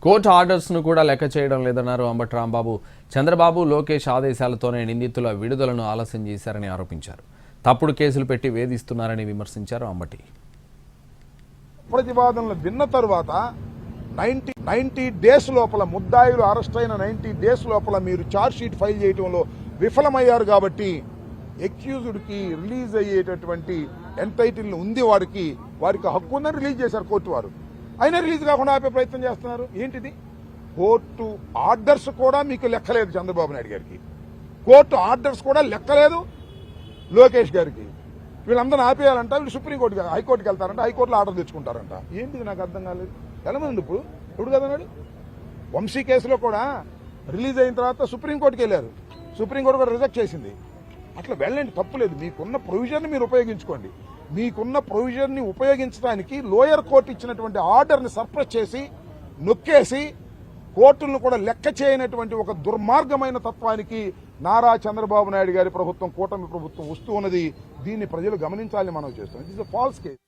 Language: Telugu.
కోర్టు ఆర్డర్స్ను కూడా లెక్క చేయడం లేదన్నారు అంబటి రాంబాబు. చంద్రబాబు, లోకేష్ ఆదేశాలతోనే నిందితుల విడుదలను ఆలస్యం చేశారని ఆరోపించారు. తప్పుడు కేసులు పెట్టి వేధిస్తున్నారని విమర్శించారు అంబటి. ప్రతివాదనలు విన్న తరువాత 90 డేస్ లోపల ముద్దాయిలు అరెస్ట్ అయిన 90 డేస్ లోపల మీరు ఛార్జ్ షీట్ ఫైల్ చేయడంలో విఫలమయ్యారు కాబట్టి ఎక్యూజ్డ్కి రిలీజ్ అయ్యేటటువంటి ఎంటైటిల్ ఉంది, వారికి హక్కు ఉందని రిలీజ్ చేశారు కోర్టు వారు. అయినా రిలీజ్ కాకుండా ఆపే ప్రయత్నం చేస్తున్నారు. ఏంటిది? కోర్టు ఆర్డర్స్ కూడా మీకు లెక్కలేదు చంద్రబాబు నాయుడు గారికి, కోర్టు ఆర్డర్స్ కూడా లెక్కలేదు లోకేష్ గారికి. వీళ్ళందరూ ఆపేయాలంట, వీళ్ళు సుప్రీంకోర్టుకి హైకోర్టుకి వెళ్తారంట, హైకోర్టులో ఆర్డర్ తెచ్చుకుంటారంట. ఏంటిది నాకు అర్థం కాలేదు. ఎలామంది ఇప్పుడు కదన్నాడు. వంశీ కేసులో కూడా రిలీజ్ అయిన తర్వాత సుప్రీంకోర్టుకి వెళ్ళారు, సుప్రీంకోర్టు కూడా రిజెక్ట్ చేసింది. అట్లా వెళ్ళండి, తప్పులేదు. మీకున్న ప్రొవిజన్ మీరు ఉపయోగించుకోండి. మీకున్న ప్రొవిజన్ ని ఉపయోగించడానికి లోయర్ కోర్టు ఇచ్చినటువంటి ఆర్డర్ ని సర్ప్రెస్ చేసి నొక్కేసి కోర్టులను కూడా లెక్క చేయనటువంటి ఒక దుర్మార్గమైన తత్వానికి నారా చంద్రబాబు నాయుడు గారి ప్రభుత్వం, కూటమి ప్రభుత్వం వస్తూ ఉన్నది. దీన్ని ప్రజలు గమనించాలని మనం చేస్తాం. It is a false case.